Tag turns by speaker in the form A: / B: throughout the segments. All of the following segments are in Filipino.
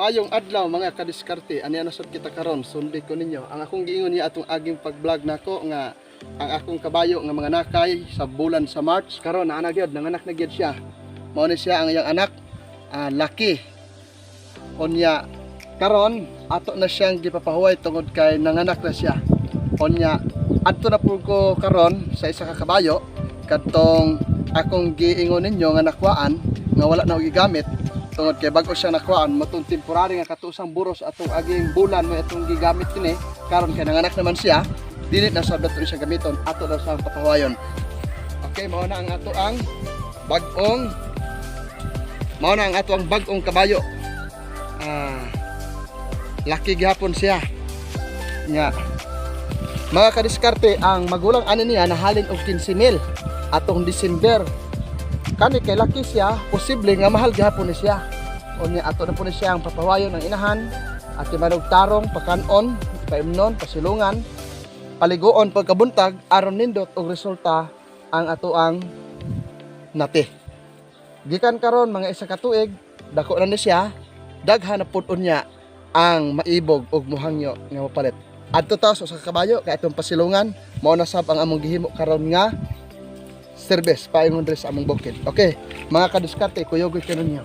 A: Mayong adlaw mga kadiskarte, ani nasod kita karon, sundi ko ninyo. Ang akong giingon niya atong aging pag-vlog nako nga ang akong kabayo nga mga nakay sa bulan sa March karon naa na gyud, nanganak na gyud siya. Mao ni siya ang iyang anak, laki. Unya karon ato na siyang gipapahuway tungod kay nanganak na siya. Unya adto na pud ko karon sa isa ka kabayo kadtong akong giingon ninyo nga nakwaan nga wala na og gigamit. Tungod kay bago siya nakuhaan, matong temporary nga katusang buros atong aging bulan mo itong gigamit kini karon kay nanganak naman siya, dili na sa dato siya gamiton, ato daw sa papahawayon. Okay, mao na ang ato ang bagong kabayo. Laki gihapon siya. Nga mga kadiskarte, ang magulang ani niya nahalin og 15,000 atong December. Kani kay laki siya, posible nga mahal gihapon ni siya. Unya ato na po ni siya ang papawayon ng inahan at manog tarong, pakanon, paimnon, pasilungan, paliguon pagkabuntag aron nindot og resulta ang ato ang nati. Gikan karon mga isa ka tuig, dako na ni siya, daghan na pud unya ang maibog og muhangyo nga mapalit. Adto ta sa kabayo kay atong pasilungan, mao na sab ang among gihimo karon nga service paingon diri sa among bukid. Okay, mga kadiskarte, kuyogoy kanon niyo.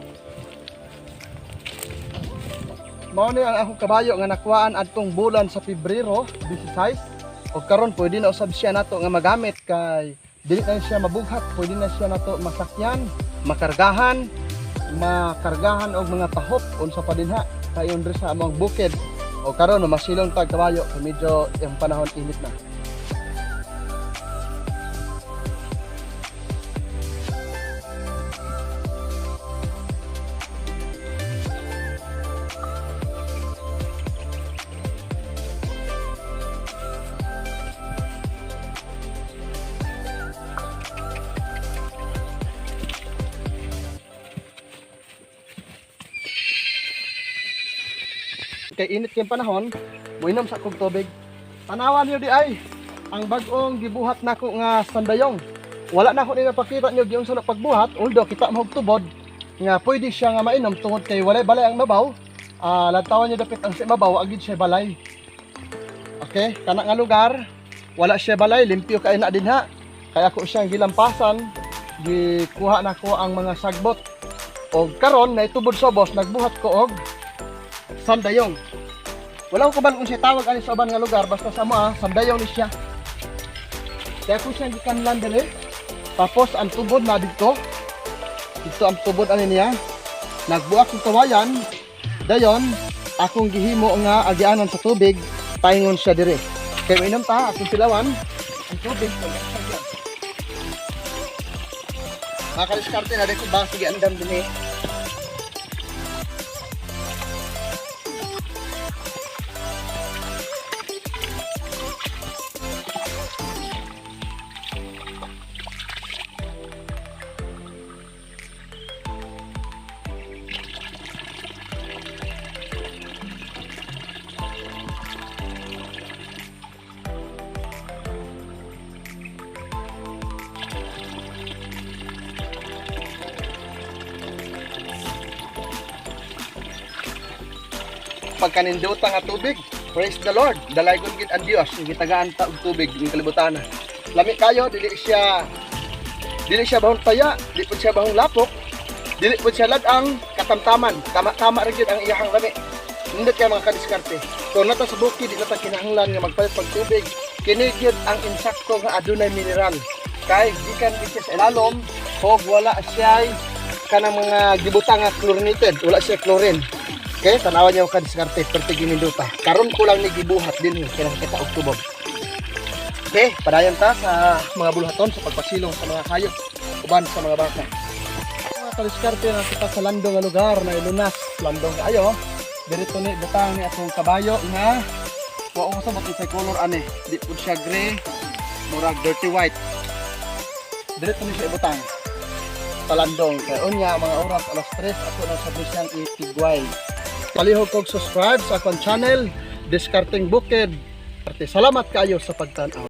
A: Mao ni ang akong kabayo nga nakuhaan adtong bulan sa Pebrero 16. O karon pwede na usab siya nato nga magamit kay dili na siya mabughat, pwede na siya nato masakyan, makargahan og mga pahop unsa pa dinha paingon diri sa among bukid. O karon masilong tag kabayo kay medyo yung panahon init na. Kay init kay panahon, moinom sa kog tubig. Tanawan niyo di ay ang bag-ong gibuhat nako nga sandayong. Wala na ako ni napakita niyo giung sa pagbuhat, although kita mahog tubod nga pwede siya nga mainom tungod kay walay balay ang mabaw. Lantawan niyo dapit ang si mabaw agid siya balay. Okay, kana nga lugar wala siya balay, limpyo kay na dinha. Kaya ako siyang gilampasan, gikuha nako ang mga sagbot. Og karon na itubod sa boss, nagbuhat ko og sandayong. Wala ko kaban kung siya tawag ani sa uban nga lugar, basta sa mo sandayong ni siya. Kaya ko siya gikanlan dire. Tapos ang tubod na dito. Dito ang tubod ani niya. Nagbuak ko kawayan. Dayon akong gihimo nga agianan sa tubig, paingon siya dire. Kaya mainom ta akong silawan ang tubig ko. Makaliskarte na dito ba sige andam dinhi. Pagkaninduta nga tubig, praise the Lord, dalaygon gid ang Dios nga gitagaan ta og tubig ning kalibutan. Lami kayo, dili siya bahong taya, dili pud siya bahong lapok, dili pud siya lag-ang katamtaman, tama ra gid ang iyang lami. Nindot kay mga kadiskarte. Kung nata sa bukid, di nata kinahanglan nga magpalit pag tubig, kini gyud ang insakto nga adunay mineral. Kay gikan gid sa ilalom, og wala siya kanang mga gibutang nga chlorinated, wala siya chlorine. Okay, tanawan niyo ka diskarte perti gininduta. Karon ko lang ni gibuhat din kaya kita og tubog. Okay, padayon ta sa mga buluhaton sa pagpasilong sa mga hayop uban sa mga baka. Mga kadiskarte na kita sa landong nga lugar na ilunas, landong kaayo. Dirito ni butang ni atong kabayo nga wa ko sa sa color ani, di pud siya gray, murag dirty white. Dirito ni siya butang. Talandong kay unya mga oras alas 3 ako na sa siyang itigway. Palihog kog subscribe sa akong channel Diskarting Bukid. Salamat kayo sa pagtan-aw.